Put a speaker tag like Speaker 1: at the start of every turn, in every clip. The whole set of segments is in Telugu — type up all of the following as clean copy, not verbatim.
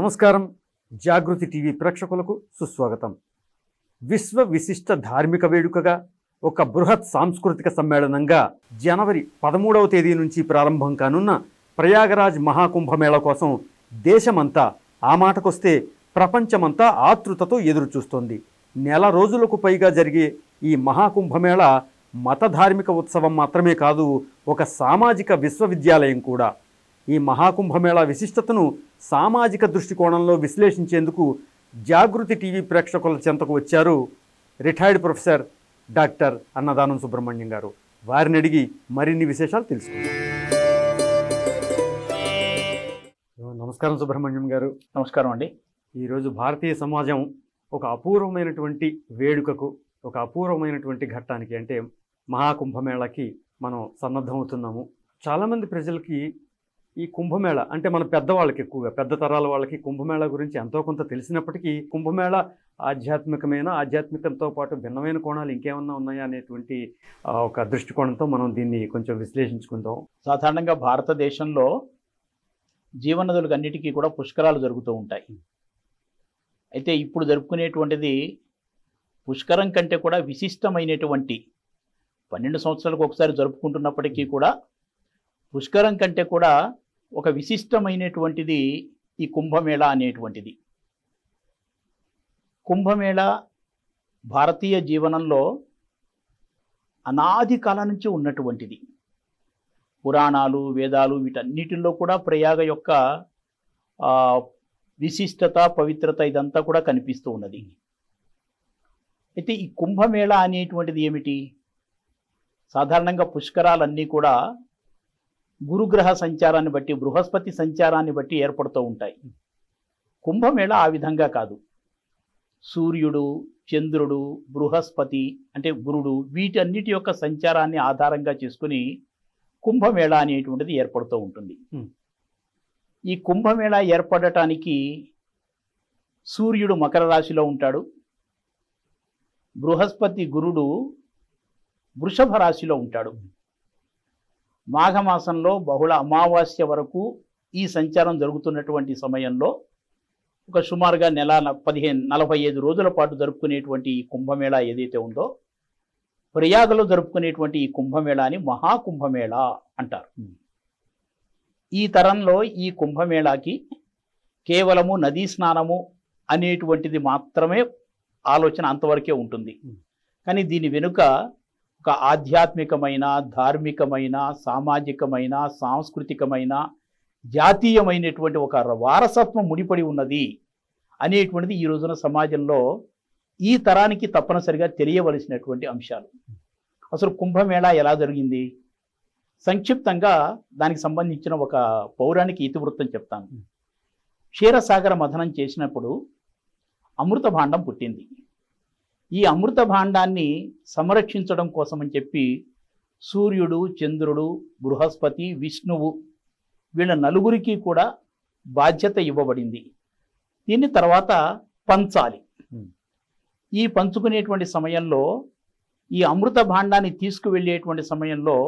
Speaker 1: నమస్కారం. జాగృతి టీవీ ప్రేక్షకులకు సుస్వాగతం. విశ్వ విశిష్ట ధార్మిక వేడుకగా ఒక బృహత్ సాంస్కృతిక సమ్మేళనంగా జనవరి 13వ తేదీ నుంచి ప్రారంభం కానున్న ప్రయాగరాజ్ మహాకుంభమేళ కోసం దేశమంతా, ఆ మాటకొస్తే ప్రపంచమంతా ఆతృతతో ఎదురుచూస్తోంది. నెల రోజులకు పైగా జరిగే ఈ మహాకుంభమేళ మత ధార్మిక ఉత్సవం మాత్రమే కాదు, ఒక సామాజిక విశ్వవిద్యాలయం కూడా. ఈ మహాకుంభమేళ విశిష్టతను సామాజిక దృష్టికోణంలో విశ్లేషించేందుకు జాగృతి టీవీ ప్రేక్షకుల చెంతకు వచ్చారు రిటైర్డ్ ప్రొఫెసర్ డాక్టర్ అన్నదానం సుబ్రహ్మణ్యం గారు. వారిని అడిగి మరిన్ని విశేషాలు తెలుసుకుందాం. నమస్కారం సుబ్రహ్మణ్యం గారు.
Speaker 2: నమస్కారం అండి.
Speaker 1: ఈరోజు భారతీయ సమాజం ఒక అపూర్వమైనటువంటి వేడుకకు, ఒక అపూర్వమైనటువంటి ఘట్టానికి, అంటే మహాకుంభమేళకి మనం సన్నద్ధమవుతున్నాము. చాలామంది ప్రజలకి ఈ కుంభమేళ అంటే మన పెద్దవాళ్ళకి, ఎక్కువగా పెద్ద తరాల వాళ్ళకి కుంభమేళ గురించి ఎంతో కొంత తెలిసినప్పటికీ కుంభమేళ ఆధ్యాత్మికంతో పాటు భిన్నమైన కోణాలు ఇంకేమన్నా ఉన్నాయా అనేటువంటి ఒక దృష్టికోణంతో మనం దీన్ని కొంచెం విశ్లేషించుకుందాం.
Speaker 2: సాధారణంగా భారతదేశంలో జీవనదులకు అన్నిటికీ కూడా పుష్కరాలు జరుగుతూ ఉంటాయి. అయితే ఇప్పుడు జరుపుకునేటువంటిది పుష్కరం కంటే కూడా విశిష్టమైనటువంటి, 12 సంవత్సరాలకు ఒకసారి జరుపుకుంటున్నప్పటికీ కూడా పుష్కరం కంటే కూడా ఒక విశిష్టమైనటువంటిది ఈ కుంభమేళ అనేటువంటిది. కుంభమేళ భారతీయ జీవనంలో అనాది కాలం నుంచి ఉన్నటువంటిది. పురాణాలు, వేదాలు వీటన్నిటిల్లో కూడా ప్రయాగ యొక్క విశిష్టత, పవిత్రత ఇదంతా కూడా కనిపిస్తూ ఉన్నది. అయితే ఈ కుంభమేళ అనేటువంటిది ఏమిటి? సాధారణంగా పుష్కరాలన్నీ కూడా గురుగ్రహ సంచారాన్ని బట్టి, బృహస్పతి సంచారాన్ని బట్టి ఏర్పడుతూ ఉంటాయి. కుంభమేళ ఆ విధంగా కాదు. సూర్యుడు, చంద్రుడు, బృహస్పతి అంటే గురుడు, వీటన్నిటి యొక్క సంచారాన్ని ఆధారంగా చేసుకుని కుంభమేళ అనేటువంటిది ఏర్పడుతూ ఉంటుంది. ఈ కుంభమేళ ఏర్పడటానికి సూర్యుడు మకర రాశిలో ఉంటాడు, బృహస్పతి గురుడు వృషభ రాశిలో ఉంటాడు. మాఘమాసంలో బహుళ అమావాస్య వరకు ఈ సంచారం జరుగుతున్నటువంటి సమయంలో ఒక సుమారుగా నెల 45 రోజుల పాటు జరుపుకునేటువంటి ఈ కుంభమేళ ఏదైతే ఉందో, ప్రయాగలో జరుపుకునేటువంటి ఈ కుంభమేళాని మహాకుంభమేళ అంటారు. ఈ తరంలో ఈ కుంభమేళాకి కేవలము నదీ స్నానము అనేటువంటిది మాత్రమే ఆలోచన అంతవరకే ఉంటుంది. కానీ దీని వెనుక ఒక ఆధ్యాత్మికమైన, ధార్మికమైన, సామాజికమైన, సాంస్కృతికమైన, జాతీయమైనటువంటి ఒక వారసత్వం ముడిపడి ఉన్నది అనేటువంటిది ఈ రోజున సమాజంలో ఈ తరానికి తప్పనిసరిగా తెలియవలసినటువంటి అంశాలు. అసలు కుంభమేళా ఎలా జరిగింది? సంక్షిప్తంగా దానికి సంబంధించిన ఒక పౌరాణిక ఇతివృత్తం చెప్తాను. క్షీరసాగర మథనం చేసినప్పుడు అమృత భాండం పుట్టింది. ఈ అమృత భాండాన్ని సంరక్షించడం కోసమని చెప్పి సూర్యుడు, చంద్రుడు, బృహస్పతి, విష్ణువు వీళ్ళ నలుగురికి కూడా బాధ్యత ఇవ్వబడింది. దీన్ని తర్వాత పంచాలి. ఈ పంచుకునేటువంటి సమయంలో, ఈ అమృత భాండాన్ని తీసుకువెళ్ళేటువంటి సమయంలో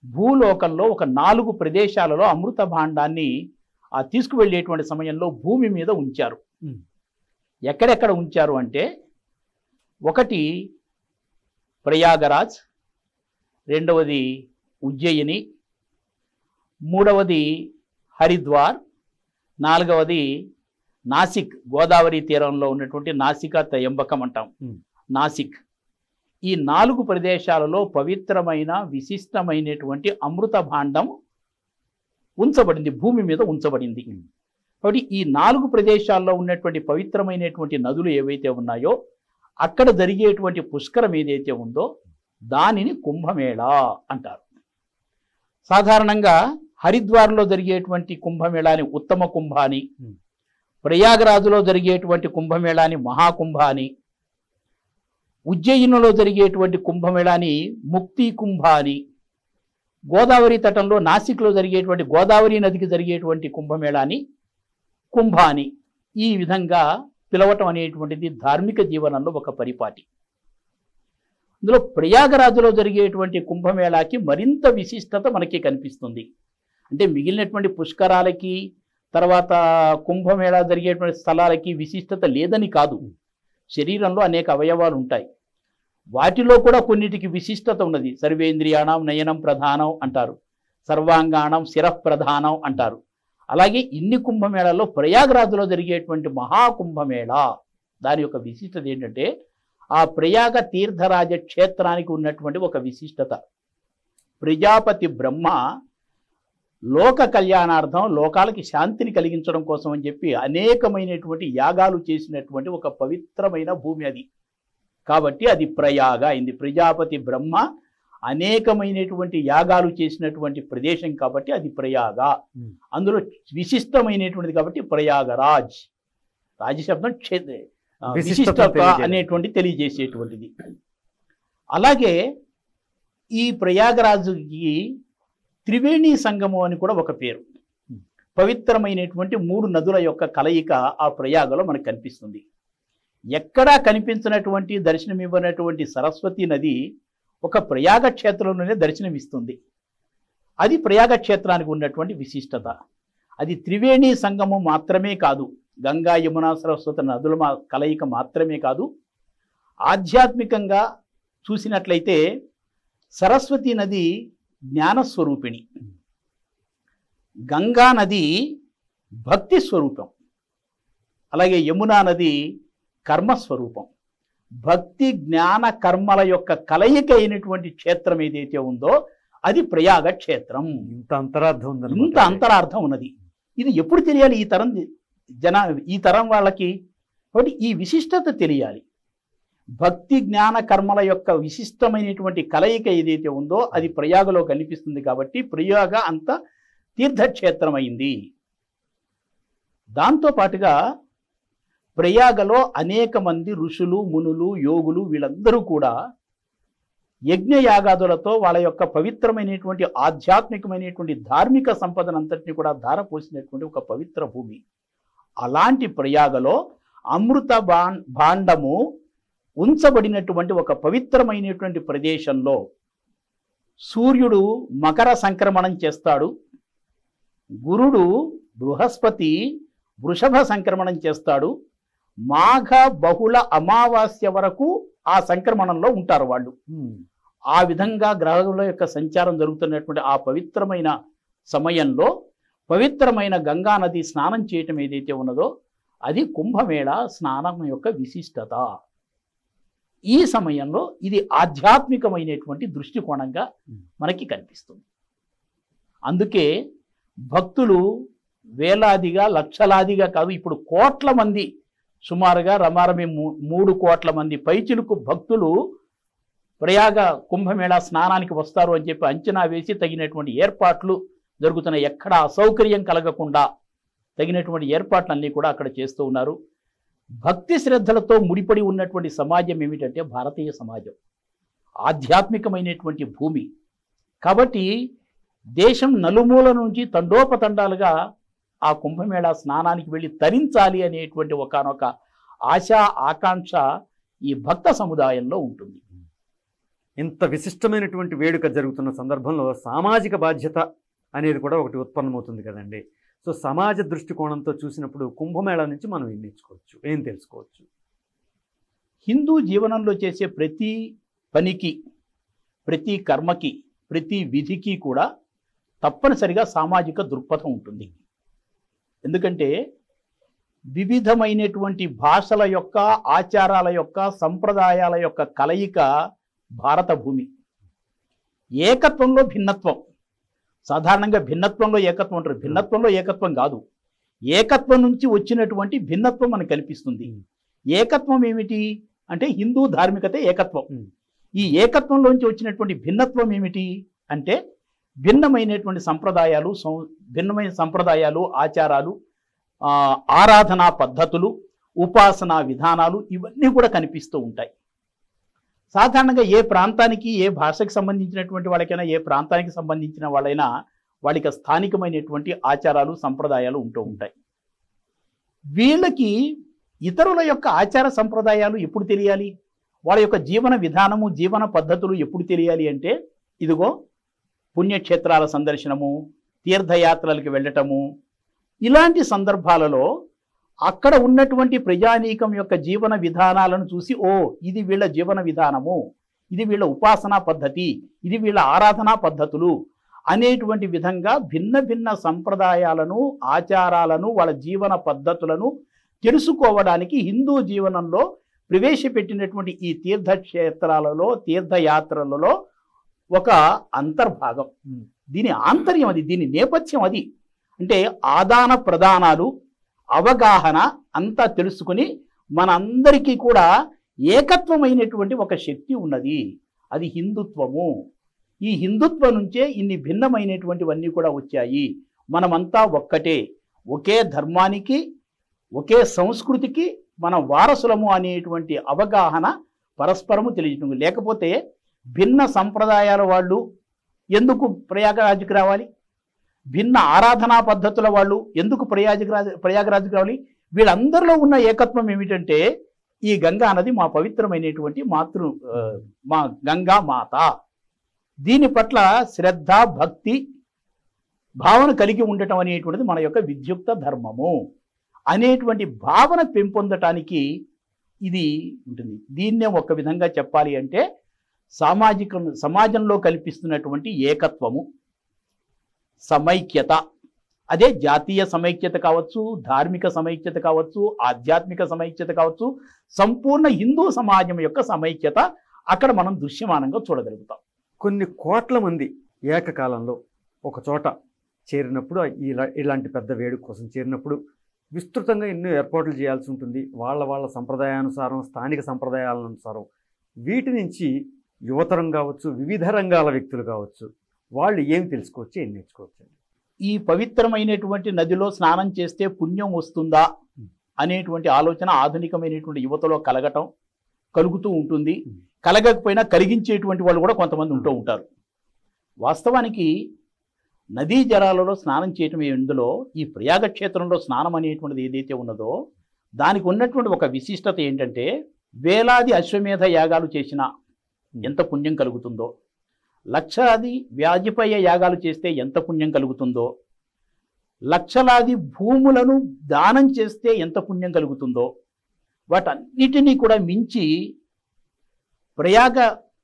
Speaker 2: భూలోకంలో ఒక 4 ప్రదేశాలలో అమృత భాండాన్ని తీసుకువెళ్ళేటువంటి సమయంలో భూమి మీద ఉంచారు. ఎక్కడెక్కడ ఉంచారు అంటే, ఒకటి ప్రయాగరాజ్, రెండవది ఉజ్జయిని, మూడవది హరిద్వార్, నాలుగవది నాసిక్, గోదావరి తీరంలో ఉన్నటువంటి నాసికా త్రయంబకం అంటాం, నాసిక్. ఈ 4 ప్రదేశాలలో పవిత్రమైన, విశిష్టమైనటువంటి అమృత భాండం ఉంచబడింది, భూమి మీద ఉంచబడింది. కాబట్టి ఈ 4 ప్రదేశాల్లో ఉన్నటువంటి పవిత్రమైనటువంటి నదులు ఏవైతే ఉన్నాయో అక్కడ జరిగేటువంటి పుష్కరం ఏదైతే ఉందో దానిని కుంభమేళ అంటారు. సాధారణంగా హరిద్వార్లో జరిగేటువంటి కుంభమేళాని ఉత్తమ కుంభ అని, ప్రయాగరాజులో జరిగేటువంటి కుంభమేళాని మహాకుంభ అని, ఉజ్జయినిలో జరిగేటువంటి కుంభమేళాని ముక్తి కుంభ అని, గోదావరి తటంలో నాసిక్లో జరిగేటువంటి గోదావరి నదికి జరిగేటువంటి కుంభమేళాని కుంభ అని, ఈ విధంగా పిలవటం అనేటువంటిది ధార్మిక జీవనంలో ఒక పరిపాటి. ఇందులో ప్రయాగరాజులో జరిగేటువంటి కుంభమేళాకి మరింత విశిష్టత మనకి కనిపిస్తుంది. అంటే మిగిలినటువంటి పుష్కరాలకి తర్వాత కుంభమేళా జరిగేటువంటి స్థలాలకి విశిష్టత లేదని కాదు. శరీరంలో అనేక అవయవాలు ఉంటాయి, వాటిలో కూడా కొన్నిటికి విశిష్టత ఉన్నది. సర్వేంద్రియాణం నయనం ప్రధానం అంటారు, సర్వాంగాణం శిరః ప్రధానం అంటారు. అలాగే ఇన్ని కుంభమేళాల్లో ప్రయాగరాజులో జరిగేటువంటి మహాకుంభమేళా దాని యొక్క విశిష్టత ఏంటంటే ఆ ప్రయాగ తీర్థరాజ క్షేత్రానికి ఉన్నటువంటి ఒక విశిష్టత. ప్రజాపతి బ్రహ్మ లోక కళ్యాణార్థం, లోకాలకి శాంతిని కలిగించడం కోసం అని చెప్పి అనేకమైనటువంటి యాగాలు చేసినటువంటి ఒక పవిత్రమైన భూమి అది. కాబట్టి అది ప్రయాగ అయింది. ప్రజాపతి బ్రహ్మ అనేకమైనటువంటి యాగాలు చేసినటువంటి ప్రదేశం కాబట్టి అది ప్రయాగ. అందులో విశిష్టమైనటువంటిది కాబట్టి ప్రయాగరాజ్. రాజశబ్దం విశిష్టత అనేటువంటి తెలియజేసేటువంటిది. అలాగే ఈ ప్రయాగరాజుకి త్రివేణి సంగమం అని కూడా ఒక పేరు. పవిత్రమైనటువంటి 3 నదుల యొక్క కలయిక ఆ ప్రయాగలో మనకు కనిపిస్తుంది. ఎక్కడా కనిపించినటువంటి దర్శనమివ్వనటువంటి సరస్వతి నది ఒక ప్రయాగ క్షేత్రంలోనే దర్శనమిస్తుంది. అది ప్రయాగ క్షేత్రానికి ఉన్నటువంటి విశిష్టత. అది త్రివేణి సంగమం మాత్రమే కాదు, గంగా యమున సరస్వతి నదుల కలయిక మాత్రమే కాదు, ఆధ్యాత్మికంగా చూసినట్లయితే సరస్వతి నది జ్ఞానస్వరూపిణి, గంగా నది భక్తి స్వరూపం, అలాగే యమునా నది కర్మస్వరూపం. భక్తి జ్ఞాన కర్మల యొక్క కలయిక అయినటువంటి క్షేత్రం ఏదైతే ఉందో అది ప్రయాగ క్షేత్రం.
Speaker 1: ఇంత అంతరార్థం ఉంది,
Speaker 2: ఇంత అంతరార్థం ఉన్నది. ఇది ఎప్పుడు తెలియాలి ఈ తరం వాళ్ళకి? కాబట్టి ఈ విశిష్టత తెలియాలి. భక్తి జ్ఞాన కర్మల యొక్క విశిష్టమైనటువంటి కలయిక ఏదైతే ఉందో అది ప్రయాగలో కనిపిస్తుంది. కాబట్టి ప్రయాగ అంత తీర్థక్షేత్రం అయింది. దాంతో పాటుగా ప్రయాగలో అనేక మంది ఋషులు, మునులు, యోగులు వీళ్ళందరూ కూడా యజ్ఞయాగాదులతో వాళ్ళ యొక్క పవిత్రమైనటువంటి ఆధ్యాత్మికమైనటువంటి ధార్మిక సంపదనంతటిని కూడా ధారపోసినటువంటి ఒక పవిత్ర భూమి. అలాంటి ప్రయాగలో అమృత భాండము ఉంచబడినటువంటి ఒక పవిత్రమైనటువంటి ప్రదేశంలో సూర్యుడు మకర సంక్రమణం చేస్తాడు, గురుడు బృహస్పతి వృషభ సంక్రమణం చేస్తాడు. మాఘ బహుళ అమావాస్య వరకు ఆ సంక్రమణంలో ఉంటారు వాళ్ళు. ఆ విధంగా గ్రహముల యొక్క సంచారం జరుగుతున్నటువంటి ఆ పవిత్రమైన సమయంలో పవిత్రమైన గంగా నది స్నానం చేయటం ఏదైతే ఉన్నదో అది కుంభమేళా స్నానం యొక్క విశిష్టత. ఈ సమయంలో ఇది ఆధ్యాత్మికమైనటువంటి దృష్టికోణంగా మనకి కనిపిస్తుంది. అందుకే భక్తులు వేలాదిగా, లక్షలాదిగా కాదు, ఇప్పుడు కోట్ల మంది, సుమారుగా రమారమి 3 కోట్ల మంది పైచిలుకు భక్తులు ప్రయాగ కుంభమేళా స్నానానికి వస్తారు అని చెప్పి అంచనా వేసి తగినటువంటి ఏర్పాట్లు జరుగుతున్నాయి. ఎక్కడ అసౌకర్యం కలగకుండా తగినటువంటి ఏర్పాట్లన్నీ కూడా అక్కడ చేస్తూ ఉన్నారు. భక్తి శ్రద్ధలతో ముడిపడి ఉన్నటువంటి సమాజం ఏమిటంటే భారతీయ సమాజం, ఆధ్యాత్మికమైనటువంటి భూమి. కాబట్టి దేశం నలుమూల నుంచి తండోపతండాలుగా ఆ కుంభమేళా స్నానానికి వెళ్ళి తరించాలి అనేటువంటి ఒకానొక ఆశా ఆకాంక్ష ఈ భక్త సముదాయంలో ఉంటుంది.
Speaker 1: ఇంత విశిష్టమైనటువంటి వేడుక జరుగుతున్న సందర్భంలో సామాజిక బాధ్యత అనేది కూడా ఒకటి ఉత్పన్నమవుతుంది కదండి. సో సమాజ దృష్టికోణంతో చూసినప్పుడు కుంభమేళా నుంచి మనం ఏం నేర్చుకోవచ్చు, ఏం తెలుసుకోవచ్చు?
Speaker 2: హిందూ జీవనంలో చేసే ప్రతి పనికి, ప్రతి కర్మకి, ప్రతి విధికి కూడా తప్పనిసరిగా సామాజిక దృక్పథం ఉంటుంది. ఎందుకంటే వివిధమైనటువంటి భాషల యొక్క, ఆచారాల యొక్క, సంప్రదాయాల యొక్క కలయిక భారత భూమి. ఏకత్వంలో భిన్నత్వం. సాధారణంగా భిన్నత్వంలో ఏకత్వం అంటారు, భిన్నత్వంలో ఏకత్వం కాదు, ఏకత్వం నుంచి వచ్చినటువంటి భిన్నత్వం మనకు కనిపిస్తుంది. ఏకత్వం ఏమిటి అంటే హిందూ ధార్మికత ఏకత్వం. ఈ ఏకత్వంలోంచి వచ్చినటువంటి భిన్నత్వం ఏమిటి అంటే భిన్నమైనటువంటి సంప్రదాయాలు, భిన్నమైన సంప్రదాయాలు, ఆచారాలు, ఆరాధనా పద్ధతులు, ఉపాసనా విధానాలు ఇవన్నీ కూడా కనిపిస్తూ ఉంటాయి. సాధారణంగా ఏ ప్రాంతానికి, ఏ భాషకు సంబంధించినటువంటి వాళ్ళకైనా, ఏ ప్రాంతానికి సంబంధించిన వాళ్ళైనా వాళ్ళకి స్థానికమైనటువంటి ఆచారాలు, సంప్రదాయాలు ఉంటూ ఉంటాయి. వీళ్ళకి ఇతరుల యొక్క ఆచార సంప్రదాయాలు ఎప్పుడు తెలియాలి, వాళ్ళ యొక్క జీవన విధానము, జీవన పద్ధతులు ఎప్పుడు తెలియాలి అంటే ఇదిగో పుణ్యక్షేత్రాల సందర్శనము, తీర్థయాత్రలకు వెళ్ళటము, ఇలాంటి సందర్భాలలో అక్కడ ఉన్నటువంటి ప్రజానీకం యొక్క జీవన విధానాలను చూసి, ఓ ఇది వీళ్ళ జీవన విధానము, ఇది వీళ్ళ ఉపాసనా పద్ధతి, ఇది వీళ్ళ ఆరాధనా పద్ధతులు అనేటువంటి విధంగా భిన్న భిన్న సంప్రదాయాలను, ఆచారాలను, వాళ్ళ జీవన పద్ధతులను తెలుసుకోవడానికి హిందూ జీవనంలో ప్రవేశపెట్టినటువంటి ఈ తీర్థక్షేత్రాలలో, తీర్థయాత్రలలో ఒక అంతర్భాగం. దీని ఆంతర్యం అది, దీని నేపథ్యం అది. అంటే ఆదాన ప్రదానాలు, అవగాహన అంతా తెలుసుకుని మనందరికీ కూడా ఏకత్వమైనటువంటి ఒక శక్తి ఉన్నది, అది హిందుత్వము. ఈ హిందుత్వం నుంచే ఇన్ని భిన్నమైనటువంటివన్నీ కూడా వచ్చాయి. మనమంతా ఒక్కటే, ఒకే ధర్మానికి, ఒకే సంస్కృతికి మన వారసులము అనేటువంటి అవగాహన పరస్పరము తెలియటం. లేకపోతే భిన్న సంప్రదాయాల వాళ్ళు ఎందుకు ప్రయాగరాజుకి రావాలి? భిన్న ఆరాధనా పద్ధతుల వాళ్ళు ఎందుకు ప్రయాగరాజుకి రావాలి? వీళ్ళందరిలో ఉన్న ఏకత్వం ఏమిటంటే, ఈ గంగా నది మా పవిత్రమైనటువంటి మా గంగా మాత, దీని పట్ల శ్రద్ధ, భక్తి, భావన కలిగి ఉండటం అనేటువంటిది మన యొక్క విద్యుక్త ధర్మము అనేటువంటి భావన పెంపొందటానికి ఇది ఉంటుంది. దీన్నే ఒక విధంగా చెప్పాలి అంటే సమాజంలో కల్పిస్తున్నటువంటి ఏకత్వము, సమైక్యత. అదే జాతీయ సమైక్యత కావచ్చు, ధార్మిక సమైక్యత కావచ్చు, ఆధ్యాత్మిక సమైక్యత కావచ్చు, సంపూర్ణ హిందూ సమాజం యొక్క సమైక్యత అక్కడ మనం దృశ్యమానంగా చూడగలుగుతాం.
Speaker 1: కొన్ని కోట్ల మంది ఏకకాలంలో ఒక చోట చేరినప్పుడు, ఇలాంటి పెద్ద వేడుక కోసం చేరినప్పుడు విస్తృతంగా ఎన్నో ఏర్పాట్లు చేయాల్సి ఉంటుంది. వాళ్ళ సంప్రదాయానుసారం, స్థానిక సంప్రదాయాలనుసారం. వీటి నుంచి యువతరం కావచ్చు, వివిధ రంగాల వ్యక్తులు కావచ్చు, వాళ్ళు ఏమి తెలుసుకోవచ్చు, ఏం నేర్చుకోవచ్చు?
Speaker 2: ఈ పవిత్రమైనటువంటి నదిలో స్నానం చేస్తే పుణ్యం వస్తుందా అనేటువంటి ఆలోచన ఆధునికమైనటువంటి యువతలో కలుగుతూ ఉంటుంది. కలగకపోయినా కలిగించేటువంటి వాళ్ళు కూడా కొంతమంది ఉంటూ ఉంటారు. వాస్తవానికి నదీ జలాలలో స్నానం చేయటం ఎందులో, ఈ ప్రయాగ క్షేత్రంలో స్నానం అనేటువంటిది ఏదైతే ఉన్నదో దానికి ఉన్నటువంటి ఒక విశిష్టత ఏంటంటే, వేలాది అశ్వమేధ యాగాలు చేసినా ఎంత పుణ్యం కలుగుతుందో, లక్షలాది వ్యాజిపయ యాగాలు చేస్తే ఎంత పుణ్యం కలుగుతుందో, లక్షలాది భూములను దానం చేస్తే ఎంత పుణ్యం కలుగుతుందో, వాటన్నిటినీ కూడా మించి ప్రయాగ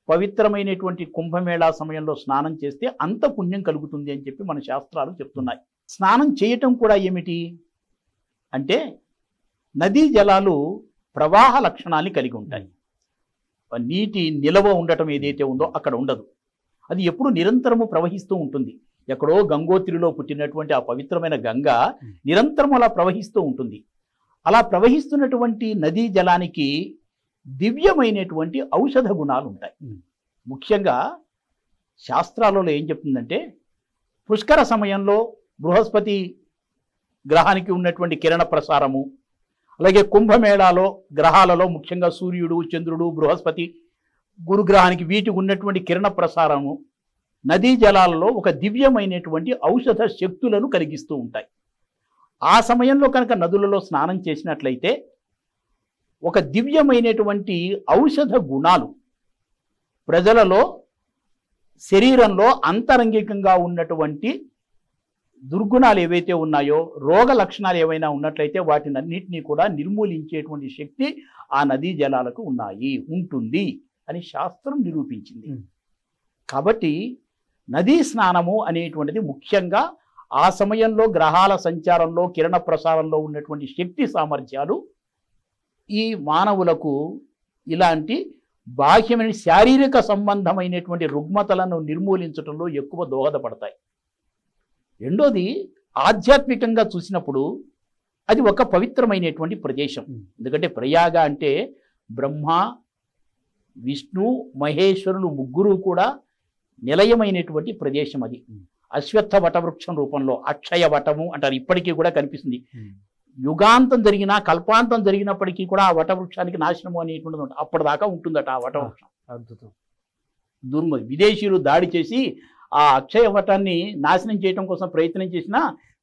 Speaker 2: పవిత్రమైనటువంటి కుంభమేళా సమయంలో స్నానం చేస్తే అంత పుణ్యం కలుగుతుంది అని చెప్పి మన శాస్త్రాలు చెప్తున్నాయి. స్నానం చేయటం కూడా ఏమిటి అంటే, నదీ జలాలు ప్రవాహ లక్షణాన్ని కలిగి ఉంటాయి. నీటి నిలవ ఉండటం ఏదైతే ఉందో అక్కడ ఉండదు. అది ఎప్పుడు నిరంతరము ప్రవహిస్తూ ఉంటుంది. ఎక్కడో గంగోత్రిలో పుట్టినటువంటి ఆ పవిత్రమైన గంగ నిరంతరం అలా ప్రవహిస్తూ ఉంటుంది. అలా ప్రవహిస్తున్నటువంటి నదీ జలానికి దివ్యమైనటువంటి ఔషధ గుణాలు ఉంటాయి. ముఖ్యంగా శాస్త్రాలలో ఏం చెప్తుందంటే, పుష్కర సమయంలో బృహస్పతి గ్రహానికి ఉన్నటువంటి కిరణ ప్రసారము, అలాగే కుంభమేళాలో గ్రహాలలో ముఖ్యంగా సూర్యుడు, చంద్రుడు, బృహస్పతి, గురుగ్రహానికి వీటికి ఉన్నటువంటి కిరణ ప్రసారము నదీ జలాలలో ఒక దివ్యమైనటువంటి ఔషధ శక్తులను కలిగిస్తూ ఉంటాయి. ఆ సమయంలో కనుక నదులలో స్నానం చేసినట్లయితే ఒక దివ్యమైనటువంటి ఔషధ గుణాలు ప్రజలలో, శరీరంలో అంతరంగికంగా ఉన్నటువంటి దుర్గుణాలు ఏవైతే ఉన్నాయో, రోగ లక్షణాలు ఏవైనా ఉన్నట్లయితే వాటిని అన్నింటినీ కూడా నిర్మూలించేటువంటి శక్తి ఆ నదీ జలాలకు ఉంటుంది అని శాస్త్రం నిరూపించింది. కాబట్టి నదీ స్నానము అనేటువంటిది ముఖ్యంగా ఆ సమయంలో గ్రహాల సంచారంలో, కిరణ ప్రసారంలో ఉన్నటువంటి శక్తి సామర్థ్యాలు ఈ మానవులకు ఇలాంటి బాహ్యమైన శారీరక సంబంధమైనటువంటి రుగ్మతలను నిర్మూలించడంలో ఎక్కువ దోహదపడతాయి. రెండోది, ఆధ్యాత్మికంగా చూసినప్పుడు అది ఒక పవిత్రమైనటువంటి ప్రదేశం. ఎందుకంటే ప్రయాగ అంటే బ్రహ్మ, విష్ణు, మహేశ్వరులు ముగ్గురు కూడా నిలయమైనటువంటి ప్రదేశం. అది అశ్వత్థ వటవృక్షం రూపంలో అక్షయ వటము అంటారు, ఇప్పటికీ కూడా కనిపిస్తుంది. యుగాంతం జరిగినా, కల్పాంతం జరిగినప్పటికీ కూడా ఆ వటవృక్షానికి నాశనము అనేటువంటిది అప్పటిదాకా ఉంటుందట ఆ వటవృక్షం.
Speaker 1: అద్భుతం.
Speaker 2: విదేశీయులు దాడి చేసి ఆ అక్షయ వటాన్ని నాశనం చేయడం కోసం ప్రయత్నం చేసినా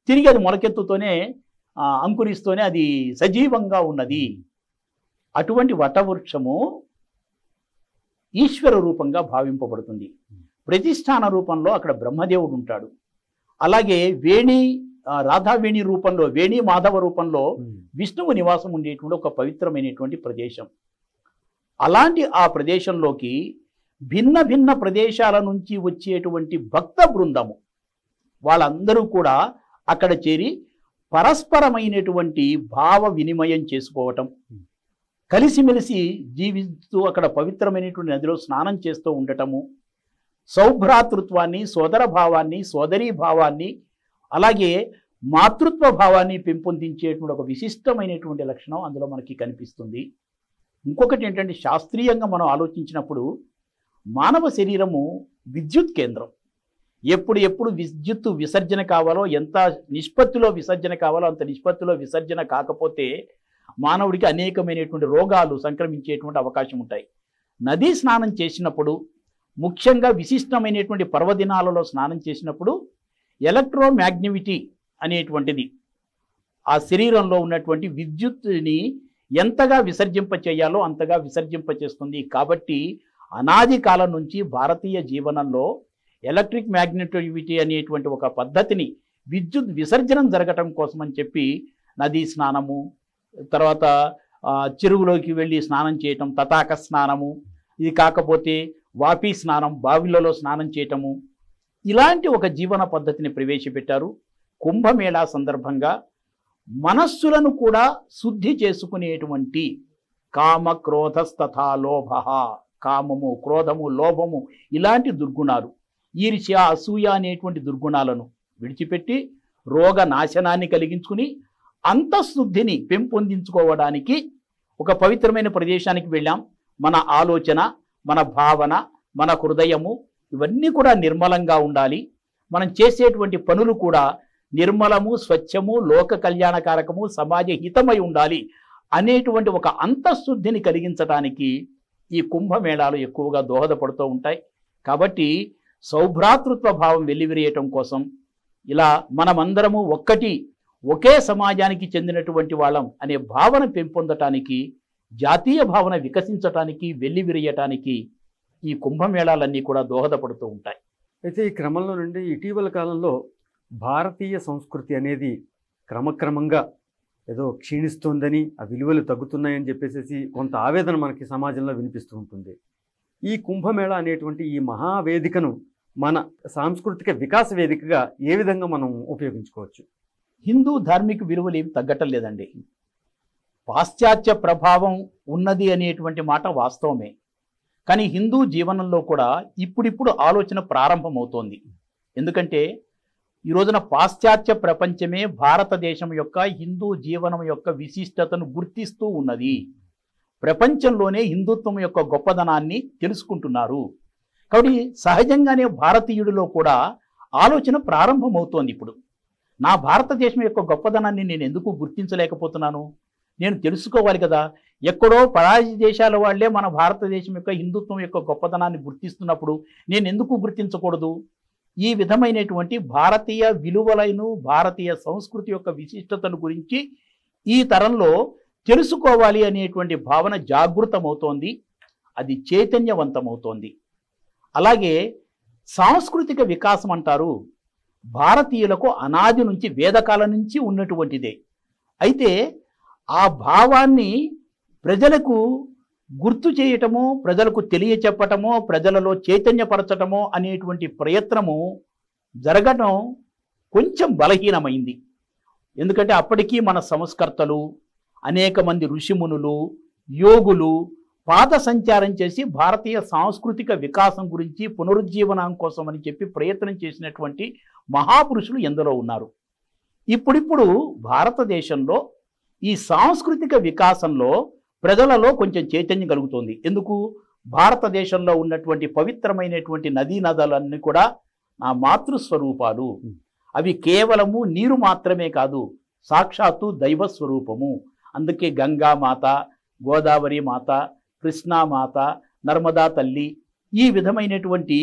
Speaker 2: తిరిగి అది మొలకెత్తుతోనే, అంకురిస్తూనే అది సజీవంగా ఉన్నది. అటువంటి వటవృక్షము ఈశ్వర రూపంగా భావింపబడుతుంది. ప్రతిష్టాన రూపంలో అక్కడ బ్రహ్మదేవుడు ఉంటాడు. అలాగే వేణి రాధావేణి రూపంలో, వేణి మాధవ రూపంలో విష్ణువు నివాసం ఉండేటువంటి ఒక పవిత్రమైనటువంటి ప్రదేశం. అలాంటి ఆ ప్రదేశంలోకి భిన్న భిన్న ప్రదేశాల నుంచి వచ్చేటువంటి భక్త బృందము వాళ్ళందరూ కూడా అక్కడ చేరి పరస్పరమైనటువంటి భావ వినిమయం చేసుకోవటం, కలిసిమెలిసి జీవిస్తూ అక్కడ పవిత్రమైనటువంటి నదిలో స్నానం చేస్తూ ఉండటము, సౌభ్రాతృత్వాన్ని, సోదర భావాన్ని, సోదరీ భావాన్ని, అలాగే మాతృత్వ భావాన్ని పెంపొందించేటువంటి ఒక విశిష్టమైనటువంటి లక్షణం అందులో మనకి కనిపిస్తుంది. ఇంకొకటి ఏంటంటే, శాస్త్రీయంగా మనం ఆలోచించినప్పుడు మానవ శరీరము విద్యుత్ కేంద్రం. ఎప్పుడు విద్యుత్ విసర్జన కావాలో, ఎంత నిష్పత్తిలో విసర్జన కావాలో అంత నిష్పత్తిలో విసర్జన కాకపోతే మానవుడికి అనేకమైనటువంటి రోగాలు సంక్రమించేటువంటి అవకాశం ఉంటాయి. నదీ స్నానం చేసినప్పుడు, ముఖ్యంగా విశిష్టమైనటువంటి పర్వదినాలలో స్నానం చేసినప్పుడు ఎలక్ట్రోమాగ్నెటివిటీ అనేటువంటిది ఆ శరీరంలో ఉన్నటువంటి విద్యుత్తుని ఎంతగా విసర్జింప చేయాలో అంతగా విసర్జింప చేస్తుంది. కాబట్టి అనాది కాలం నుంచి భారతీయ జీవనంలో ఎలక్ట్రిక్ మ్యాగ్నెటివిటీ అనేటువంటి ఒక పద్ధతిని, విద్యుత్ విసర్జనం జరగటం కోసం అని చెప్పి నదీ స్నానము, తర్వాత చెరువులోకి వెళ్ళి స్నానం చేయటం, తటాక స్నానము, ఇది కాకపోతే వాపి స్నానం, బావిలలో స్నానం చేయటము, ఇలాంటి ఒక జీవన పద్ధతిని ప్రవేశపెట్టారు. కుంభమేళా సందర్భంగా మనస్సులను కూడా శుద్ధి చేసుకునేటువంటి కామ క్రోధస్తథా లోభ, కామము, క్రోధము, లోభము ఇలాంటి దుర్గుణాలు, ఈర్ష్య, అసూయ అనేటువంటి దుర్గుణాలను విడిచిపెట్టి రోగ నాశనాన్ని కలిగించుకుని అంతఃశుద్ధిని పెంపొందించుకోవడానికి ఒక పవిత్రమైన ప్రదేశానికి వెళ్ళాం. మన ఆలోచన, మన భావన, మన హృదయము ఇవన్నీ కూడా నిర్మలంగా ఉండాలి. మనం చేసేటువంటి పనులు కూడా నిర్మలము, స్వచ్ఛము, లోక కళ్యాణకారకము, సమాజ హితమై ఉండాలి అనేటువంటి ఒక అంతఃశుద్ధిని కలిగించడానికి ఈ కుంభమేళాలు ఎక్కువగా దోహదపడుతూ ఉంటాయి. కాబట్టి సౌభ్రాతృత్వ భావం వెల్లివిరియటం కోసం ఇలా మనమందరము ఒకే సమాజానికి చెందినటువంటి వాళ్ళం అనే భావన పెంపొందటానికి, జాతీయ భావన వికసించటానికి, వెల్లివిరియటానికి ఈ కుంభమేళాలన్నీ కూడా దోహదపడుతూ ఉంటాయి.
Speaker 1: అయితే ఈ క్రమంలో నుండి ఇటీవల కాలంలో భారతీయ సంస్కృతి అనేది క్రమక్రమంగా ఏదో క్షీణిస్తోందని, ఆ విలువలు తగ్గుతున్నాయని చెప్పేసి కొంత ఆవేదన మనకి సమాజంలో వినిపిస్తూ ఉంటుంది. ఈ కుంభమేళా అనేటువంటి ఈ మహావేదికను మన సాంస్కృతిక వికాస వేదికగా ఏ విధంగా మనం ఉపయోగించుకోవచ్చు?
Speaker 2: హిందూ ధార్మిక విలువలు ఏమి తగ్గటం లేదండి. పాశ్చాత్య ప్రభావం ఉన్నది అనేటువంటి మాట వాస్తవమే. కానీ హిందూ జీవనంలో కూడా ఇప్పుడిప్పుడు ఆలోచన ప్రారంభమవుతోంది. ఎందుకంటే ఈ రోజున పాశ్చాత్య ప్రపంచమే భారతదేశం యొక్క, హిందూ జీవనం యొక్క విశిష్టతను గుర్తిస్తూ ఉన్నది. ప్రపంచంలోనే హిందుత్వం యొక్క గొప్పదనాన్ని తెలుసుకుంటున్నారు. కాబట్టి సహజంగానే భారతీయుడిలో కూడా ఆలోచన ప్రారంభమవుతోంది. ఇప్పుడు నా భారతదేశం యొక్క గొప్పదనాన్ని నేను ఎందుకు గుర్తించలేకపోతున్నాను? నేను తెలుసుకోవాలి కదా. ఎక్కడో పరాయి దేశాల వాళ్లే మన భారతదేశం యొక్క హిందుత్వం యొక్క గొప్పదనాన్ని గుర్తిస్తున్నప్పుడు నేను ఎందుకు గుర్తించకూడదు? ఈ విధమైనటువంటి భారతీయ విలువలను, భారతీయ సంస్కృతి యొక్క విశిష్టతను గురించి ఈ తరంలో తెలుసుకోవాలి అనేటువంటి భావన జాగృతమవుతోంది. అది చైతన్యవంతమవుతోంది. అలాగే సాంస్కృతిక వికాసం అంటారు, భారతీయులకు అనాది నుంచి, వేదకాలం నుంచి ఉన్నటువంటిదే. అయితే ఆ భావాన్ని ప్రజలకు గుర్తు చేయటమో, ప్రజలకు తెలియచెప్పటమో, ప్రజలలో చైతన్యపరచటమో అనేటువంటి ప్రయత్నము జరగడం కొంచెం బలహీనమైంది. ఎందుకంటే అప్పటికీ మన సంస్కర్తలు, అనేక మంది ఋషిమునులు, యోగులు పాద సంచారం చేసి భారతీయ సాంస్కృతిక వికాసం గురించి, పునరుజ్జీవనం కోసం అని చెప్పి ప్రయత్నం చేసినటువంటి మహాపురుషులు ఎందరో ఉన్నారు. ఇప్పుడిప్పుడు భారతదేశంలో ఈ సాంస్కృతిక వికాసంలో ప్రజలలో కొంచెం చైతన్యం కలుగుతోంది. ఎందుకు? భారతదేశంలో ఉన్నటువంటి పవిత్రమైనటువంటి నదీ నదులన్నీ కూడా నా మాతృస్వరూపాలు. అవి కేవలము నీరు మాత్రమే కాదు, సాక్షాత్తు దైవస్వరూపము. అందుకే గంగామాత, గోదావరి మాత, కృష్ణామాత, నర్మదా తల్లి ఈ విధమైనటువంటి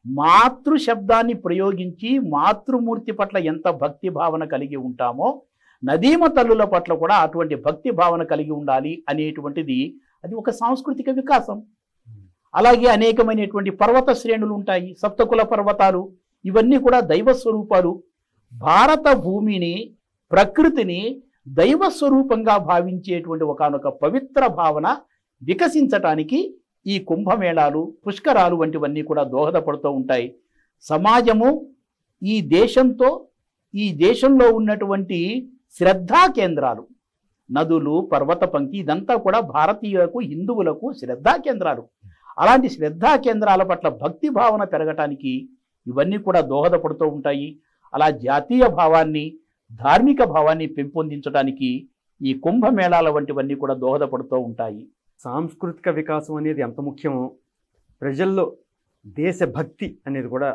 Speaker 2: మాతృ శబ్దాన్ని ప్రయోగించి మాతృమూర్తి పట్ల ఎంత భక్తి భావన కలిగి ఉంటామో, నదీమ తల్లుల పట్ల కూడా అటువంటి భక్తి భావన కలిగి ఉండాలి అనేటువంటిది అది ఒక సాంస్కృతిక వికాసం. అలాగే అనేకమైనటువంటి పర్వత శ్రేణులు ఉంటాయి, సప్తకుల పర్వతాలు, ఇవన్నీ కూడా దైవ స్వరూపాలు. భారత భూమిని, ప్రకృతిని దైవ స్వరూపంగా భావించేటువంటి ఒకానొక పవిత్ర భావన వికసించటానికి ఈ కుంభమేళాలు, పుష్కరాలు వంటివన్నీ కూడా దోహదపడుతూ ఉంటాయి. సమాజము ఈ దేశంతో, ఈ దేశంలో ఉన్నటువంటి శ్రద్ధా కేంద్రాలు, నదులు, పర్వత పంక్తి, ఇదంతా కూడా భారతీయులకు, హిందువులకు శ్రద్ధా కేంద్రాలు. అలాంటి శ్రద్ధా కేంద్రాల పట్ల భక్తి భావన పెరగటానికి ఇవన్నీ కూడా దోహదపడుతూ ఉంటాయి. అలా జాతీయ భావాన్ని, ధార్మిక భావాన్ని పెంపొందించడానికి ఈ కుంభమేళాల వంటివన్నీ కూడా దోహదపడుతూ ఉంటాయి.
Speaker 1: సాంస్కృతిక వికాసం అనేది ఎంత ముఖ్యమో ప్రజల్లో దేశభక్తి అనేది కూడా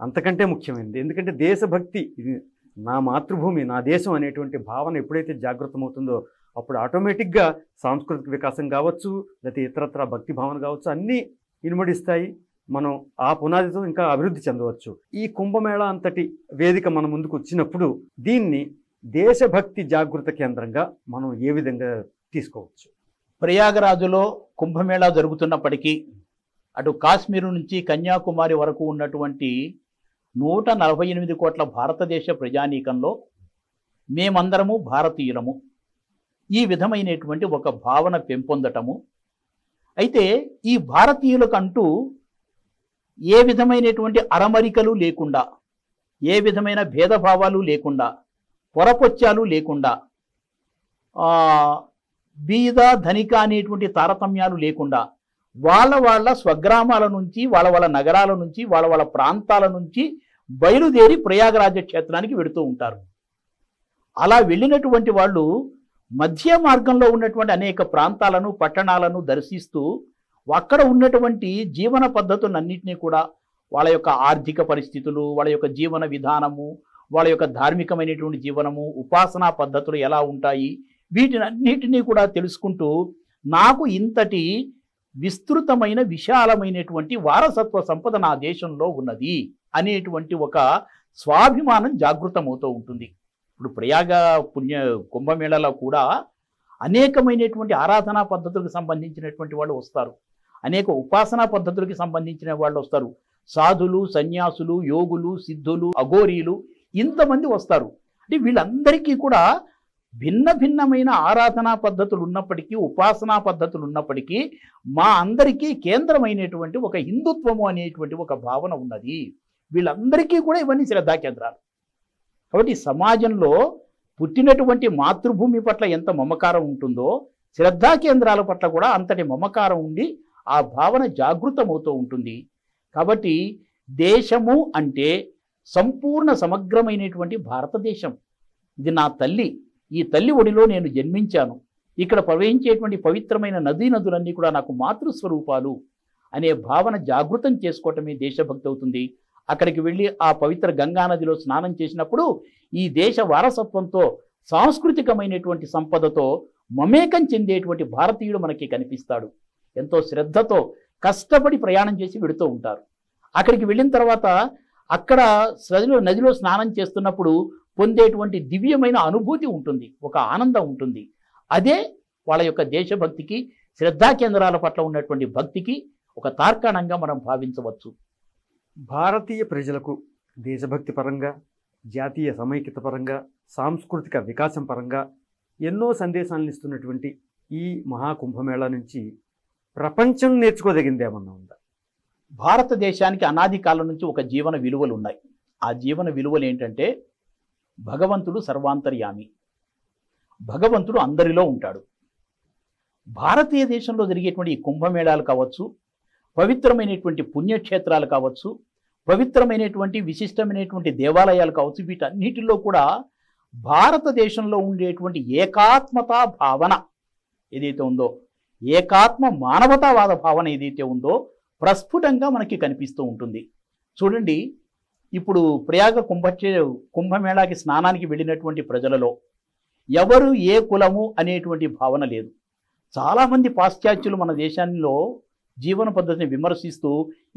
Speaker 1: అంతకంటే ముఖ్యమైనది. ఎందుకంటే దేశభక్తి, ఇది నా మాతృభూమి, నా దేశం అనేటువంటి భావన ఎప్పుడైతే జాగృతమవుతుందో అప్పుడు ఆటోమేటిక్గా సాంస్కృతిక వికాసం కావచ్చు, లేకపోతే ఇతరత్ర భక్తి భావన కావచ్చు, అన్నీ ఇనుమడిస్తాయి. మనం ఆ పునాదితో ఇంకా అభివృద్ధి చెందవచ్చు. ఈ కుంభమేళా అంతటి వేదిక మన ముందుకు వచ్చినప్పుడు దీన్ని దేశభక్తి జాగృత కేంద్రంగా మనం ఏ విధంగా తీసుకోవచ్చు?
Speaker 2: ప్రయాగరాజులో కుంభమేళా జరుగుతున్నప్పటికీ అటు కాశ్మీరు నుంచి కన్యాకుమారి వరకు ఉన్నటువంటి 148 కోట్ల భారతదేశ ప్రజానీకంలో మేమందరము భారతీయులము, ఈ విధమైనటువంటి ఒక భావన పెంపొందటము. అయితే ఈ భారతీయులకంటూ ఏ విధమైనటువంటి అరమరికలు లేకుండా, ఏ విధమైన భేదభావాలు లేకుండా, పొరపొచ్చాలు లేకుండా, బీద ధనిక అనేటువంటి తారతమ్యాలు లేకుండా వాళ్ళ స్వగ్రామాల నుంచి, వాళ్ళ నగరాల నుంచి, వాళ్ళ ప్రాంతాల నుంచి బయలుదేరి ప్రయాగరాజ క్షేత్రానికి వెళుతూ ఉంటారు. అలా వెళ్ళినటువంటి వాళ్ళు మధ్య మార్గంలో ఉన్నటువంటి అనేక ప్రాంతాలను, పట్టణాలను దర్శిస్తూ అక్కడ ఉన్నటువంటి జీవన పద్ధతులన్నింటినీ కూడా, వాళ్ళ యొక్క ఆర్థిక పరిస్థితులు, వాళ్ళ యొక్క జీవన విధానము, వాళ్ళ యొక్క ధార్మికమైనటువంటి జీవనము, ఉపాసనా పద్ధతులు ఎలా ఉంటాయి, వీటినన్నిటినీ కూడా తెలుసుకుంటూ నాకు ఇంతటి విస్తృతమైన, విశాలమైనటువంటి వారసత్వ సంపద నా దేశంలో ఉన్నది అనేటువంటి ఒక స్వాభిమానం జాగృతమవుతూ ఉంటుంది. ఇప్పుడు ప్రయాగ కుంభమేళలో కూడా అనేకమైనటువంటి ఆరాధనా పద్ధతులకు సంబంధించినటువంటి వాళ్ళు వస్తారు, అనేక ఉపాసనా పద్ధతులకి సంబంధించిన వాళ్ళు వస్తారు. సాధులు, సన్యాసులు, యోగులు, సిద్ధులు, అఘోరీలు, ఇంతమంది వస్తారు. అంటే వీళ్ళందరికీ కూడా భిన్న భిన్నమైన ఆరాధనా పద్ధతులు ఉన్నప్పటికీ, ఉపాసనా పద్ధతులు ఉన్నప్పటికీ మా అందరికీ కేంద్రమైనటువంటి ఒక హిందుత్వము అనేటువంటి ఒక భావన ఉన్నది. వీళ్ళందరికీ కూడా ఇవన్నీ శ్రద్ధా కేంద్రాలు. కాబట్టి సమాజంలో పుట్టినటువంటి మాతృభూమి పట్ల ఎంత మమకారం ఉంటుందో శ్రద్ధా కేంద్రాల పట్ల కూడా అంతటి మమకారం ఉండి ఆ భావన జాగృతమవుతూ ఉంటుంది. కాబట్టి దేశము అంటే సంపూర్ణ సమగ్రమైనటువంటి భారతదేశం. ఇది నా తల్లి, ఈ తల్లి ఒడిలో నేను జన్మించాను, ఇక్కడ ప్రవహించేటువంటి పవిత్రమైన నదులన్నీ కూడా నాకు మాతృస్వరూపాలు అనే భావన జాగృతం చేసుకోవటమే దేశభక్తి అవుతుంది. అక్కడికి వెళ్ళి ఆ పవిత్ర గంగానదిలో స్నానం చేసినప్పుడు ఈ దేశ వారసత్వంతో, సాంస్కృతికమైనటువంటి సంపదతో మమేకం చెందేటువంటి భారతీయుడు మనకి కనిపిస్తాడు. ఎంతో శ్రద్ధతో కష్టపడి ప్రయాణం చేసి వెళుతూ ఉంటారు. అక్కడికి వెళ్ళిన తర్వాత అక్కడ నదిలో స్నానం చేస్తున్నప్పుడు పొందేటువంటి దివ్యమైన అనుభూతి ఉంటుంది, ఒక ఆనందం ఉంటుంది. అదే వాళ్ళ యొక్క దేశభక్తికి, శ్రద్ధా కేంద్రాల పట్ల ఉన్నటువంటి భక్తికి ఒక తార్కాణంగా మనం భావించవచ్చు.
Speaker 1: భారతీయ ప్రజలకు దేశభక్తి పరంగా, జాతీయ సమైక్యత పరంగా, సాంస్కృతిక వికాసం పరంగా ఎన్నో సందేశాలను ఇస్తున్నటువంటి ఈ మహాకుంభమేళా నుంచి ప్రపంచం నేర్చుకోదగింది ఏమన్నా ఉందా?
Speaker 2: భారతదేశానికి అనాది కాలం నుంచి ఒక జీవన విలువలు ఉన్నాయి. ఆ జీవన విలువలు ఏంటంటే భగవంతుడు సర్వాంతర్యామి, భగవంతుడు అందరిలో ఉంటాడు. భారతీయ దేశంలో జరిగేటువంటి ఈ కుంభమేళాలు కావచ్చు, పవిత్రమైనటువంటి పుణ్యక్షేత్రాలు కావచ్చు, పవిత్రమైనటువంటి విశిష్టమైనటువంటి దేవాలయాలు కావచ్చు, వీటన్నిటిలో కూడా భారతదేశంలో ఉండేటువంటి ఏకాత్మతా భావన ఏదైతే ఉందో, ఏకాత్మ మానవతావాద భావన ఏదైతే ఉందో ప్రస్ఫుటంగా మనకి కనిపిస్తూ ఉంటుంది. చూడండి, ఇప్పుడు ప్రయాగ కుంభమేళాకి స్నానానికి వెళ్ళినటువంటి ప్రజలలో ఎవరు ఏ కులము అనేటువంటి భావన లేదు. చాలామంది పాశ్చాత్యులు మన దేశాల్లో జీవన పద్ధతిని విమర్శిస్తూ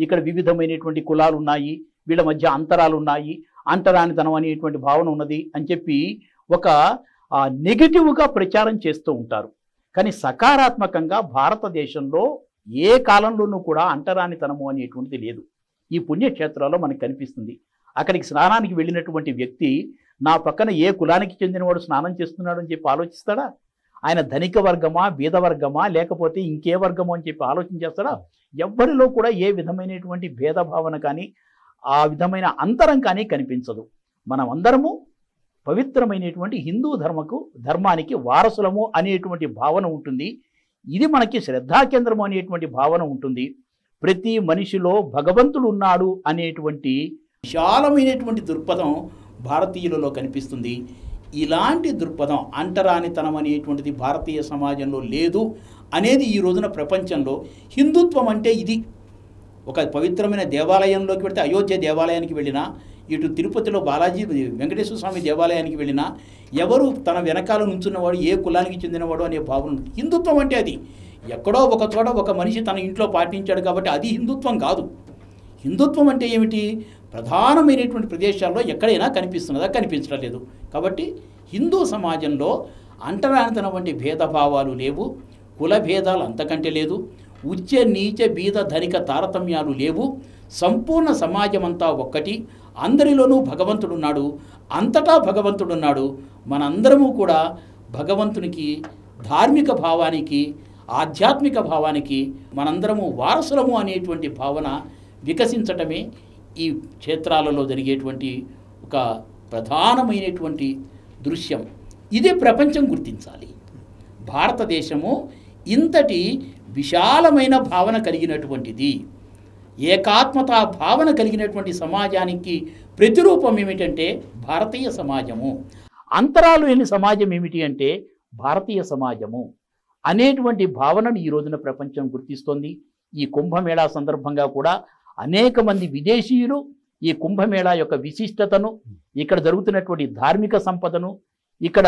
Speaker 2: ఇక్కడ వివిధమైనటువంటి కులాలు ఉన్నాయి, వీళ్ళ మధ్య అంతరాలు ఉన్నాయి, అంటరానితనం అనేటువంటి భావన ఉన్నది అని చెప్పి ఒక నెగిటివ్గా ప్రచారం చేస్తూ ఉంటారు. కానీ సకారాత్మకంగా భారతదేశంలో ఏ కాలంలోనూ కూడా అంటరానితనము అనేటువంటిది లేదు. ఈ పుణ్యక్షేత్రాల్లో మనకు కనిపిస్తుంది. అక్కడికి స్నానానికి వెళ్ళినటువంటి వ్యక్తి నా పక్కన ఏ కులానికి చెందినవాడు స్నానం చేస్తున్నాడు అని చెప్పి ఆలోచిస్తాడా? ఆయన ధనిక వర్గమా, బీద వర్గమా, లేకపోతే ఇంకే వర్గమో అని చెప్పి ఆలోచన చేస్తాడా? ఎవ్వరిలో కూడా ఏ విధమైనటువంటి భేదభావన కానీ ఆ విధమైన అంతరం కానీ కనిపించదు. మనం అందరము పవిత్రమైనటువంటి హిందూ ధర్మానికి వారసులము అనేటువంటి భావన ఉంటుంది. ఇది మనకి శ్రద్ధాకేంద్రము అనేటువంటి భావన ఉంటుంది. ప్రతి మనిషిలో భగవంతుడు ఉన్నాడు అనేటువంటి విశాలమైనటువంటి దృక్పథం భారతీయులలో కనిపిస్తుంది. ఇలాంటి దృక్పథం, అంటరానితనం అనేటువంటిది భారతీయ సమాజంలో లేదు అనేది ఈ రోజున ప్రపంచంలో హిందుత్వం అంటే ఇది. ఒక పవిత్రమైన దేవాలయంలోకి వెళితే, అయోధ్య దేవాలయానికి వెళ్ళినా, ఇటు తిరుపతిలో బాలాజీ వెంకటేశ్వర స్వామి దేవాలయానికి వెళ్ళినా ఎవరు తన వెనకాల నుంచున్నవాడు ఏ కులానికి చెందినవాడు అనే భావన. హిందుత్వం అంటే అది ఎక్కడో ఒక చోట ఒక మనిషి తన ఇంట్లో పాటించాడు కాబట్టి అది హిందుత్వం కాదు. హిందుత్వం అంటే ఏమిటి? ప్రధానమైనటువంటి ప్రదేశాల్లో ఎక్కడైనా కనిపిస్తున్నదా? కనిపించడం లేదు. కాబట్టి హిందూ సమాజంలో అంటరానితనం వంటి భేదభావాలు లేవు, కుల భేదాలు అంతకంటే లేదు, ఉచ్చ నీచ బీద ధనిక తారతమ్యాలు లేవు. సంపూర్ణ సమాజం అంతా ఒక్కటి, అందరిలోనూ భగవంతుడున్నాడు, అంతటా భగవంతుడున్నాడు. మనందరము కూడా భగవంతునికి, ధార్మిక భావానికి, ఆధ్యాత్మిక భావానికి మనందరము వారసులము అనేటువంటి భావన వికసించటమే ఈ క్షేత్రాలలో జరిగేటువంటి ఒక ప్రధానమైనటువంటి దృశ్యం. ఇది ప్రపంచం గుర్తించాలి. భారతదేశము ఇంతటి విశాలమైన భావన కలిగినటువంటిది, ఏకాత్మతా భావన కలిగినటువంటి సమాజానికి ప్రతిరూపం ఏమిటంటే భారతీయ సమాజము. అంతరాలు లేని సమాజం ఏమిటి అంటే భారతీయ సమాజము అనేటువంటి భావనను ఈ రోజున ప్రపంచం గుర్తిస్తోంది. ఈ కుంభమేళా సందర్భంగా కూడా అనేక మంది విదేశీయులు ఈ కుంభమేళా యొక్క విశిష్టతను, ఇక్కడ జరుగుతున్నటువంటి ధార్మిక సంపదను, ఇక్కడ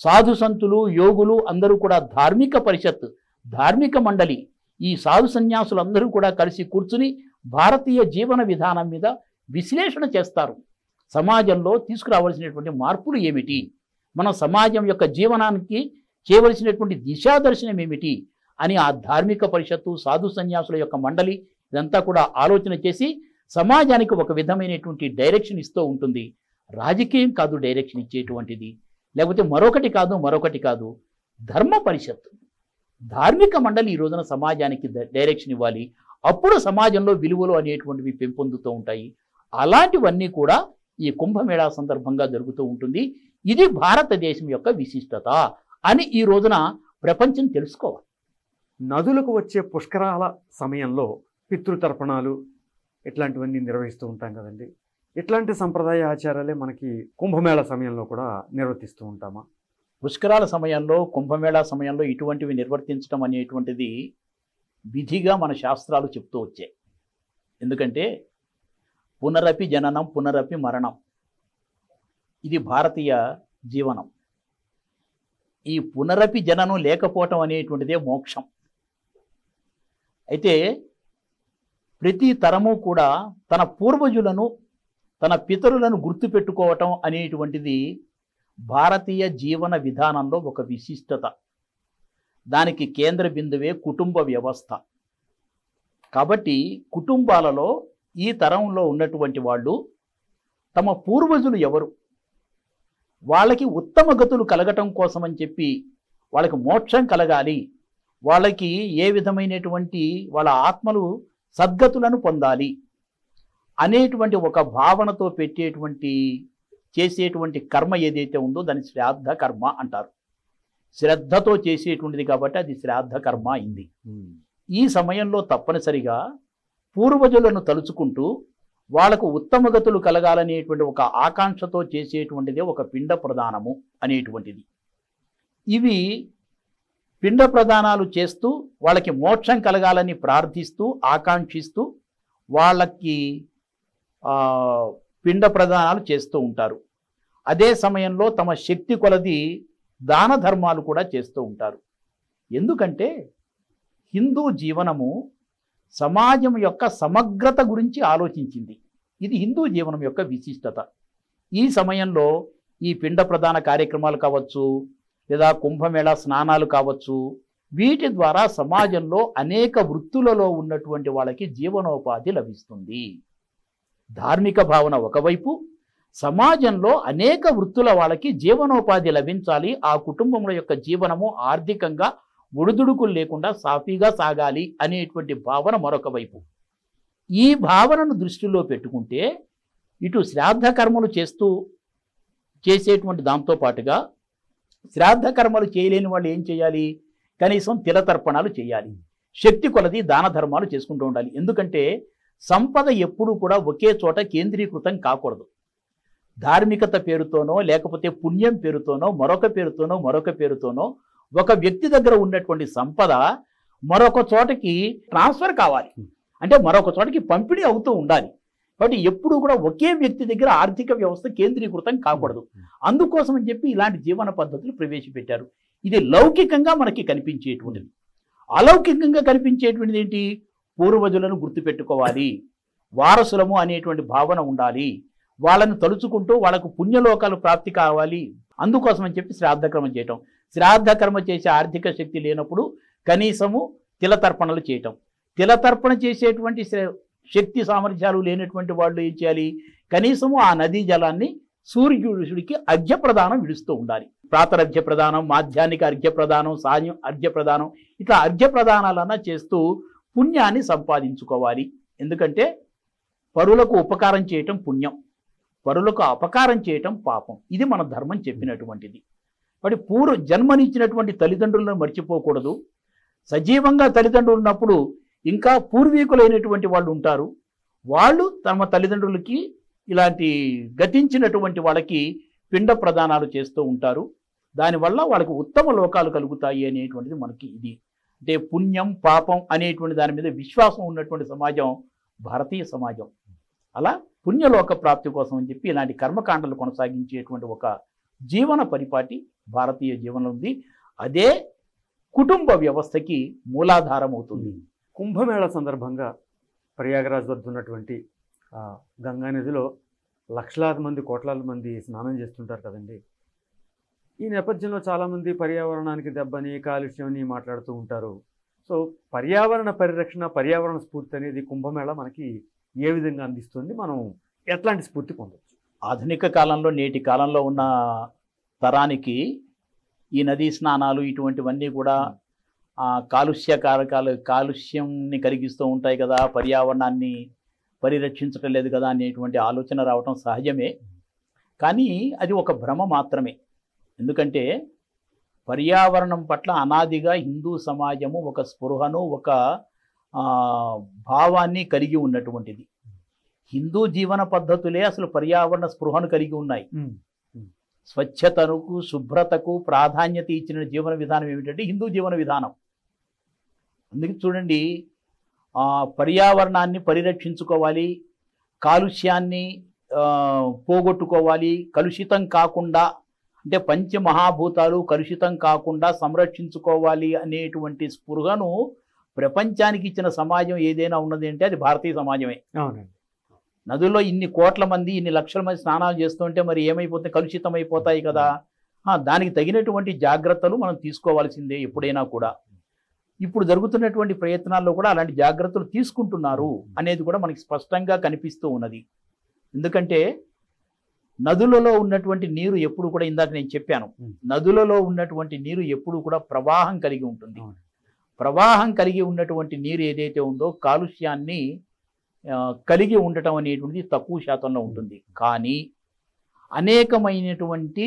Speaker 2: సాధు సంతులు, యోగులు అందరూ కూడా ధార్మిక పరిషత్, ధార్మిక మండలి, ఈ సాధు సన్యాసులందరూ కూడా కలిసి కూర్చుని భారతీయ జీవన విధానం మీద విశ్లేషణ చేస్తారు. సమాజంలో తీసుకురావాల్సినటువంటి మార్పులు ఏమిటి, మన సమాజం యొక్క జీవనానికి చేయవలసినటువంటి దిశాదర్శనం ఏమిటి అని ఆ ధార్మిక పరిషత్తు, సాధు సన్యాసుల యొక్క మండలి ఇదంతా కూడా ఆలోచన చేసి సమాజానికి ఒక విధమైనటువంటి డైరెక్షన్ ఇస్తూ ఉంటుంది. రాజకీయం కాదు డైరెక్షన్ ఇచ్చేటువంటిది, లేకపోతే మరొకటి కాదు, ధర్మ పరిషత్, ధార్మిక మండలి ఈ రోజున సమాజానికి డైరెక్షన్ ఇవ్వాలి. అప్పుడు సమాజంలో విలువలు అనేటువంటివి పెంపొందుతూ ఉంటాయి. అలాంటివన్నీ కూడా ఈ కుంభమేళా సందర్భంగా జరుగుతూ ఉంటుంది. ఇది భారతదేశం యొక్క విశిష్టత అని ఈ రోజున ప్రపంచం తెలుసుకోవాలి.
Speaker 1: నదులకు వచ్చే పుష్కరాల సమయంలో పితృతర్పణాలు ఇట్లాంటివన్నీ నిర్వహిస్తూ ఉంటాం కదండి. ఇట్లాంటి సంప్రదాయ ఆచారాలే మనకి కుంభమేళా సమయంలో కూడా నిర్వర్తిస్తూ ఉంటామా?
Speaker 2: పుష్కరాల సమయంలో, కుంభమేళా సమయంలో ఇటువంటివి నిర్వర్తించడం అనేటువంటిది విధిగా మన శాస్త్రాలు చెప్తూ వచ్చాయి. ఎందుకంటే పునరపి జననం, పునరపి మరణం, ఇది భారతీయ జీవనం. ఈ పునరపి జననం లేకపోవటం అనేటువంటిదే మోక్షం. అయితే ప్రతి తరము కూడా తన పూర్వజులను, తన పితరులను గుర్తుపెట్టుకోవటం అనేటువంటిది భారతీయ జీవన విధానంలో ఒక విశిష్టత. దానికి కేంద్ర బిందువే కుటుంబ వ్యవస్థ. కాబట్టి కుటుంబాలలో ఈ తరంలో ఉన్నటువంటి వాళ్ళు తమ పూర్వజులు ఎవరు, వాళ్ళకి ఉత్తమ గతులు కలగటం కోసమని చెప్పి, వాళ్ళకి మోక్షం కలగాలి, వాళ్ళకి ఏ విధమైనటువంటి వాళ్ళ ఆత్మలు సద్గతులను పొందాలి అనేటువంటి ఒక భావనతో చేసేటువంటి కర్మ ఏదైతే ఉందో దాన్ని శ్రాద్ధ కర్మ అంటారు. శ్రద్ధతో చేసేటువంటిది కాబట్టి అది శ్రాద్ధ కర్మ అయింది. ఈ సమయంలో తప్పనిసరిగా పూర్వజులను తలుచుకుంటూ వాళ్ళకు ఉత్తమ గతులు కలగాలనేటువంటి ఒక ఆకాంక్షతో చేసేటువంటిదే ఒక పిండ ప్రదానము అనేటువంటిది. ఇవి పిండ ప్రదానాలు చేస్తూ వాళ్ళకి మోక్షం కలగాలని ప్రార్థిస్తూ, ఆకాంక్షిస్తూ వాళ్ళకి పిండ ప్రదానాలు చేస్తూ ఉంటారు. అదే సమయంలో తమ శక్తి కొలది దాన ధర్మాలు కూడా చేస్తూ ఉంటారు. ఎందుకంటే హిందూ జీవనము సమాజం యొక్క సమగ్రత గురించి ఆలోచించింది. ఇది హిందూ జీవనం యొక్క విశిష్టత. ఈ సమయంలో ఈ పిండ ప్రదాన కార్యక్రమాలు కావచ్చు, లేదా కుంభమేళా స్నానాలు కావచ్చు, వీటి ద్వారా సమాజంలో అనేక వృత్తులలో ఉన్నటువంటి వాళ్ళకి జీవనోపాధి లభిస్తుంది. ధార్మిక భావన ఒకవైపు, సమాజంలో అనేక వృత్తుల వాళ్ళకి జీవనోపాధి లభించాలి, ఆ కుటుంబంలో యొక్క జీవనము ఆర్థికంగా ఒడిదుడుకులు లేకుండా సాఫీగా సాగాలి అనేటువంటి భావన మరొక వైపు. ఈ భావనను దృష్టిలో పెట్టుకుంటే ఇటు శ్రాద్ధ కర్మలు చేసేటువంటి దాంతో పాటుగా శ్రాద్ధ కర్మలు చేయలేని వాళ్ళు ఏం చేయాలి, కనీసం తిలతర్పణాలు చేయాలి, శక్తి కొలది దాన ధర్మాలు చేసుకుంటూ ఉండాలి. ఎందుకంటే సంపద ఎప్పుడూ కూడా ఒకే చోట కేంద్రీకృతం కాకూడదు. ధార్మికత పేరుతోనో లేకపోతే పుణ్యం పేరుతోనో మరొక పేరుతోనో ఒక వ్యక్తి దగ్గర ఉన్నటువంటి సంపద మరొక చోటకి ట్రాన్స్ఫర్ కావాలి, అంటే మరొక చోటకి పంపిణీ అవుతూ ఉండాలి. కాబట్టి ఎప్పుడు కూడా ఒకే వ్యక్తి దగ్గర ఆర్థిక వ్యవస్థ కేంద్రీకృతం కాకూడదు. అందుకోసం అని చెప్పి ఇలాంటి జీవన పద్ధతులు ప్రవేశపెట్టారు. ఇది లౌకికంగా మనకి కనిపించేటువంటిది. అలౌకికంగా కనిపించేటువంటిది ఏంటి, పూర్వజులను గుర్తుపెట్టుకోవాలి, వారసులము అనేటువంటి భావన ఉండాలి, వాళ్ళని తలుచుకుంటూ వాళ్ళకు పుణ్యలోకాలు ప్రాప్తి కావాలి. అందుకోసం అని చెప్పి శ్రాద్ధకర్మ చేయటం. శ్రాద్ధకర్మ చేసే ఆర్థిక శక్తి లేనప్పుడు కనీసము తిలతర్పణలు చేయటం. తిలతర్పణ చేసేటువంటి శక్తి సామర్థ్యాలు లేనటువంటి వాళ్ళు ఏం చేయాలి, కనీసము ఆ నదీ జలాన్ని సూర్యుడికి అర్ఘ్యప్రదానం విడుస్తూ ఉండాలి. ప్రాతరర్ఘ్య ప్రదానం, మాధ్యాహ్నిక అర్ఘ్యప్రదానం, సాయం అర్ఘ్యప్రదానం, ఇట్లా అర్ఘ్యప్రదానాలన్నా చేస్తూ పుణ్యాన్ని సంపాదించుకోవాలి. ఎందుకంటే పరులకు ఉపకారం చేయటం పుణ్యం, పరులకు అపకారం చేయటం పాపం. ఇది మన ధర్మం చెప్పినటువంటిది. కాబట్టి జన్మనిచ్చినటువంటి తల్లిదండ్రులను మర్చిపోకూడదు. సజీవంగా తల్లిదండ్రులు ఉన్నప్పుడు ఇంకా పూర్వీకులైనటువంటి వాళ్ళు ఉంటారు, వాళ్ళు తమ తల్లిదండ్రులకి ఇలాంటి గతించినటువంటి వాళ్ళకి పిండ ప్రదానాలు చేస్తూ ఉంటారు. దానివల్ల వాళ్ళకి ఉత్తమ లోకాలు కలుగుతాయి అనేటువంటిది మనకి ఇది. అంటే పుణ్యం పాపం అనేటువంటి దాని మీద విశ్వాసం ఉన్నటువంటి సమాజం భారతీయ సమాజం. అలా పుణ్యలోక ప్రాప్తి కోసం అని చెప్పి ఇలాంటి కర్మకాండలు కొనసాగించేటువంటి ఒక జీవన పరిపాటి భారతీయ జీవనం ఉంది. అదే కుటుంబ వ్యవస్థకి మూలాధారం అవుతుంది.
Speaker 1: కుంభమేళ సందర్భంగా ప్రయాగరాజ్ వద్ద ఉన్నటువంటి గంగా నదిలో లక్షలాది మంది కోట్లాది మంది స్నానం చేస్తుంటారు కదండి. ఈ నేపథ్యంలో చాలామంది పర్యావరణానికి దెబ్బని కాలుష్యం మాట్లాడుతూ ఉంటారు. సో పర్యావరణ పరిరక్షణ, పర్యావరణ స్ఫూర్తి అనేది కుంభమేళ మనకి ఏ విధంగా అందిస్తుంది, మనం ఎట్లాంటి స్ఫూర్తి పొందవచ్చు?
Speaker 2: ఆధునిక కాలంలో నేటి కాలంలో ఉన్న తరానికి ఈ నదీ స్నానాలు ఇటువంటివన్నీ కూడా కాలుష్య కారకాలు, కాలుష్యంని కలిగిస్తూ ఉంటాయి కదా, పర్యావరణాన్ని పరిరక్షించటం లేదు కదా అనేటువంటి ఆలోచన రావటం సహజమే. కానీ అది ఒక భ్రమ మాత్రమే. ఎందుకంటే పర్యావరణం పట్ల అనాదిగా హిందూ సమాజము ఒక స్పృహను, ఒక భావాన్ని కలిగి ఉన్నటువంటిది. హిందూ జీవన పద్ధతులే అసలు పర్యావరణ స్పృహను కలిగి ఉన్నాయి. స్వచ్ఛతకు, శుభ్రతకు ప్రాధాన్యత ఇచ్చిన జీవన విధానం ఏమిటంటే హిందూ జీవన విధానం. అందుకే చూడండి, పర్యావరణాన్ని పరిరక్షించుకోవాలి, కాలుష్యాన్ని పోగొట్టుకోవాలి, కలుషితం కాకుండా, అంటే పంచమహాభూతాలు కలుషితం కాకుండా సంరక్షించుకోవాలి అనేటువంటి స్పృహను ప్రపంచానికి ఇచ్చిన సమాజం ఏదైనా ఉన్నది అంటే అది భారతీయ సమాజమే. నదుల్లో ఇన్ని కోట్ల మంది, ఇన్ని లక్షల మంది స్నానాలు చేస్తుంటే మరి ఏమైపోతాయి, కలుషితం అయిపోతాయి కదా. దానికి తగినటువంటి జాగ్రత్తలు మనం తీసుకోవాల్సిందే ఎప్పుడైనా కూడా. ఇప్పుడు జరుగుతున్నటువంటి ప్రయత్నాల్లో కూడా అలాంటి జాగ్రత్తలు తీసుకుంటున్నారు అనేది కూడా మనకి స్పష్టంగా కనిపిస్తూ ఉన్నది. ఎందుకంటే నదులలో ఉన్నటువంటి నీరు ఎప్పుడు కూడా, ఇందాక నేను చెప్పాను, నదులలో ఉన్నటువంటి నీరు ఎప్పుడు కూడా ప్రవాహం కలిగి ఉంటుంది. ప్రవాహం కలిగి ఉన్నటువంటి నీరు ఏదైతే ఉందో కాలుష్యాన్ని కలిగి ఉండటం అనేటువంటిది తక్కువ శాతంలో ఉంటుంది. కానీ అనేకమైనటువంటి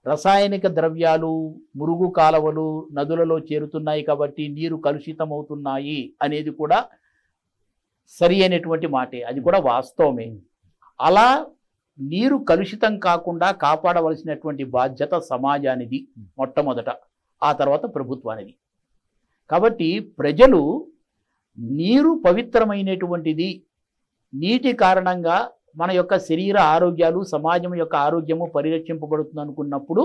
Speaker 2: రసాయనిక ద్రవ్యాలు, మురుగు కాలవలు నదులలో చేరుతున్నాయి కాబట్టి నీరు కలుషితం అవుతున్నాయి అనేది కూడా సరి అయినటువంటి మాటే, అది కూడా వాస్తవమే. అలా నీరు కలుషితం కాకుండా కాపాడవలసినటువంటి బాధ్యత సమాజానిది మొట్టమొదట, ఆ తర్వాత ప్రభుత్వానిది. కాబట్టి ప్రజలు నీరు పవిత్రమైనటువంటిది, నీటి కారణంగా మన యొక్క శరీర ఆరోగ్యాలు, సమాజం యొక్క ఆరోగ్యము పరిరక్షింపబడుతుంది అనుకున్నప్పుడు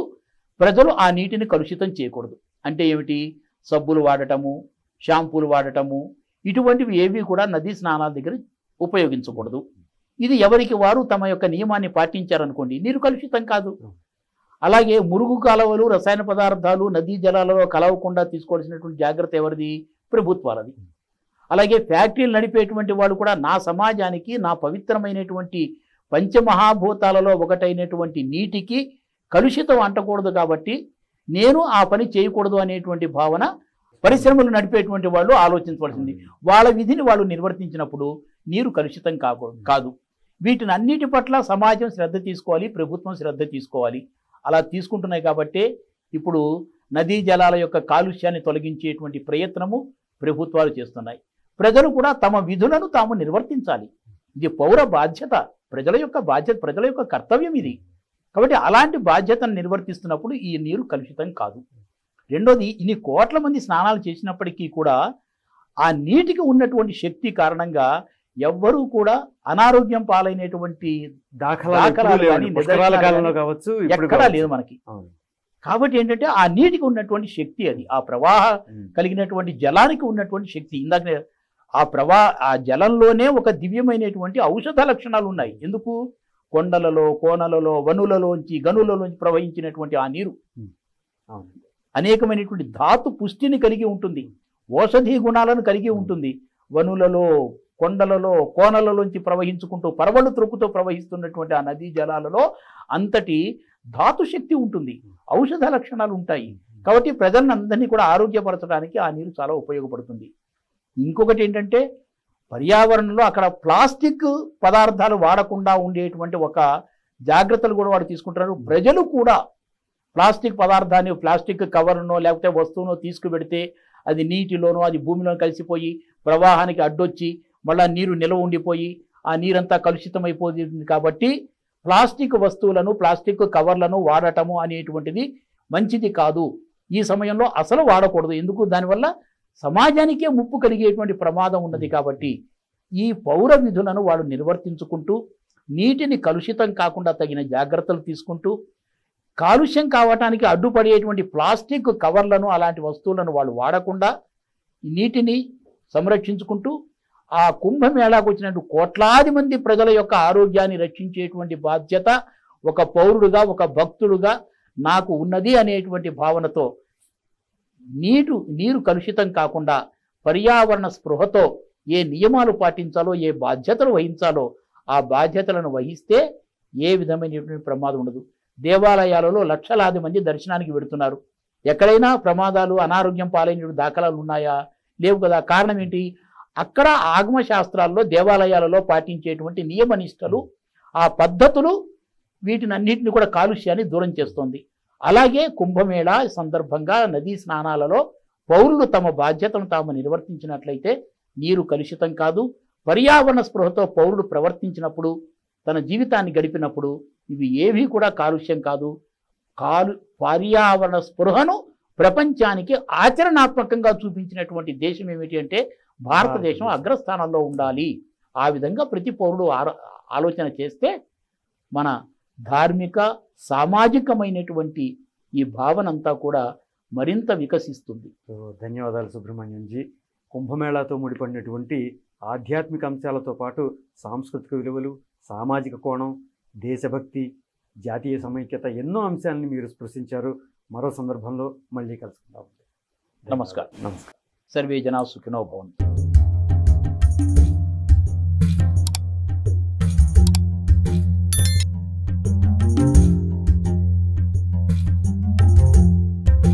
Speaker 2: ప్రజలు ఆ నీటిని కలుషితం చేయకూడదు. అంటే ఏమిటి, సబ్బులు వాడటము, షాంపూలు వాడటము, ఇటువంటివి ఏవి కూడా నదీ స్నానాల దగ్గర ఉపయోగించకూడదు. ఇది ఎవరికి వారు తమ యొక్క నియమాన్ని పాటించారనుకోండి, నీరు కలుషితం కాదు. అలాగే మురుగు కాలువలు, రసాయన పదార్థాలు నదీ జలాలలో కలవకుండా తీసుకోవాల్సినటువంటి జాగ్రత్త ఎవరిది, ప్రభుత్వాలది. అలాగే ఫ్యాక్టరీలు నడిపేటువంటి వాళ్ళు కూడా నా సమాజానికి, నా పవిత్రమైనటువంటి పంచమహాభూతాలలో ఒకటైనటువంటి నీటికి కలుషితం అంటకూడదు కాబట్టి నేను ఆ పని చేయకూడదు అనేటువంటి భావన పరిశ్రమలు నడిపేటువంటి వాళ్ళు ఆలోచించవలసింది. వాళ్ళ విధిని వాళ్ళు నిర్వర్తించినప్పుడు నీరు కలుషితం కాదు. వీటిని అన్నిటి పట్ల సమాజం శ్రద్ధ తీసుకోవాలి, ప్రభుత్వం శ్రద్ధ తీసుకోవాలి. అలా తీసుకుంటున్నాయి కాబట్టే ఇప్పుడు నదీ జలాల యొక్క కాలుష్యాన్ని తొలగించేటువంటి ప్రయత్నము ప్రభుత్వాలు చేస్తున్నాయి. ప్రజలు కూడా తమ విధులను తాము నిర్వర్తించాలి. ఇది పౌర బాధ్యత, ప్రజల యొక్క బాధ్యత, ప్రజల యొక్క కర్తవ్యం ఇది. కాబట్టి అలాంటి బాధ్యతను నిర్వర్తిస్తున్నప్పుడు ఈ నీరు కలుషితం కాదు. రెండోది, ఇన్ని కోట్ల మంది స్నానాలు చేసినప్పటికీ కూడా ఆ నీటికి ఉన్నటువంటి శక్తి కారణంగా ఎవ్వరూ కూడా అనారోగ్యం పాలైనటువంటి దాఖలాలు ఎక్కడా లేదు మనకి. కాబట్టి ఏంటంటే ఆ నీటికి ఉన్నటువంటి శక్తి, అది ఆ ప్రవాహ కలిగినటువంటి జలానికి ఉన్నటువంటి శక్తి. ఇందాక ఆ జలంలోనే ఒక దివ్యమైనటువంటి ఔషధ లక్షణాలు ఉన్నాయి. ఎందుకు? కొండలలో, కోనలలో, వనులలోంచి, గనులలోంచి ప్రవహించినటువంటి ఆ నీరు అనేకమైనటువంటి ధాతు పుష్టిని కలిగి ఉంటుంది, ఔషధీ గుణాలను కలిగి ఉంటుంది. వనులలో, కొండలలో, కోనలలోంచి ప్రవహించుకుంటూ పరవళ్ళు త్రొక్కుతో ప్రవహిస్తున్నటువంటి ఆ నదీ జలాలలో అంతటి ధాతు శక్తి ఉంటుంది, ఔషధ లక్షణాలు ఉంటాయి. కాబట్టి ప్రజలను అందరినీ కూడా ఆరోగ్యపరచడానికి ఆ నీరు చాలా ఉపయోగపడుతుంది. ఇంకొకటి ఏంటంటే, పర్యావరణంలో అక్కడ ప్లాస్టిక్ పదార్థాలు వాడకుండా ఉండేటువంటి ఒక జాగ్రత్తలు కూడా వాడు తీసుకుంటున్నారు. ప్రజలు కూడా ప్లాస్టిక్ పదార్థాన్ని, ప్లాస్టిక్ కవర్నో లేకపోతే వస్తువునో తీసుకుపెడితే అది నీటిలోనో, అది భూమిలో కలిసిపోయి ప్రవాహానికి అడ్డొచ్చి మళ్ళీ నీరు నిలవ ఉండిపోయి ఆ నీరంతా కలుషితమైపోతుంది. కాబట్టి ప్లాస్టిక్ వస్తువులను, ప్లాస్టిక్ కవర్లను వాడటము అనేటువంటిది మంచిది కాదు. ఈ సమయంలో అసలు వాడకూడదు. ఎందుకు? దానివల్ల సమాజానికే ముప్పు కలిగేటువంటి ప్రమాదం ఉన్నది. కాబట్టి ఈ పౌర విధులను వాళ్ళు నిర్వర్తించుకుంటూ నీటిని కలుషితం కాకుండా తగిన జాగ్రత్తలు తీసుకుంటూ కాలుష్యం కావటానికి అడ్డుపడేటువంటి ప్లాస్టిక్ కవర్లను, అలాంటి వస్తువులను వాళ్ళు వాడకుండా నీటిని సంరక్షించుకుంటూ ఆ కుంభమేళాకు వచ్చినటువంటి కోట్లాది మంది ప్రజల యొక్క ఆరోగ్యాన్ని రక్షించేటువంటి బాధ్యత ఒక పౌరుడుగా, ఒక భక్తుడుగా నాకు ఉన్నది అనేటువంటి భావనతో నీరు కలుషితం కాకుండా పర్యావరణ స్పృహతో ఏ నియమాలు పాటించాలో, ఏ బాధ్యతలు వహించాలో ఆ బాధ్యతలను వహిస్తే ఏ విధమైనటువంటి ప్రమాదం ఉండదు. దేవాలయాలలో లక్షలాది మంది దర్శనానికి వెడుతున్నారు. ఎక్కడైనా ప్రమాదాలు, అనారోగ్యం పాలైన దాఖలాలు ఉన్నాయా? లేవు కదా. కారణం ఏంటి? అక్కడ ఆగమ శాస్త్రాల్లో, దేవాలయాలలో పాటించేటువంటి నియమనిష్టలు, ఆ పద్ధతులు వీటినన్నింటినీ కూడా కాలుష్యాన్ని దూరం చేస్తోంది. అలాగే కుంభమేళా సందర్భంగా నదీ స్నానాలలో పౌరులు తమ బాధ్యతను తాము నిర్వర్తించినట్లయితే నీరు కలుషితం కాదు. పర్యావరణ స్పృహతో పౌరుడు ప్రవర్తించినప్పుడు, తన జీవితాన్ని గడిపినప్పుడు ఇవి ఏవీ కూడా కాలుష్యం కాదు. పర్యావరణ స్పృహను ప్రపంచానికి ఆచరణాత్మకంగా చూపించినటువంటి దేశం ఏమిటి అంటే భారతదేశం అగ్రస్థానంలో ఉండాలి. ఆ విధంగా ప్రతి పౌరుడు ఆలోచన చేస్తే మన ధార్మిక, సామాజికమైనటువంటి ఈ భావన అంతా కూడా మరింత వికసిస్తుంది.
Speaker 1: ధన్యవాదాలు సుబ్రహ్మణ్యం జీ. కుంభమేళాతో ముడిపడినటువంటి ఆధ్యాత్మిక అంశాలతో పాటు సాంస్కృతిక విలువలు, సామాజిక కోణం, దేశభక్తి, జాతీయ సమైక్యత, ఎన్నో అంశాలని మీరు స్పృశించారు. మరో సందర్భంలో మళ్ళీ కలుసుకుందాం.
Speaker 2: నమస్కారం. సర్వే జనా సుఖినో భవంతు.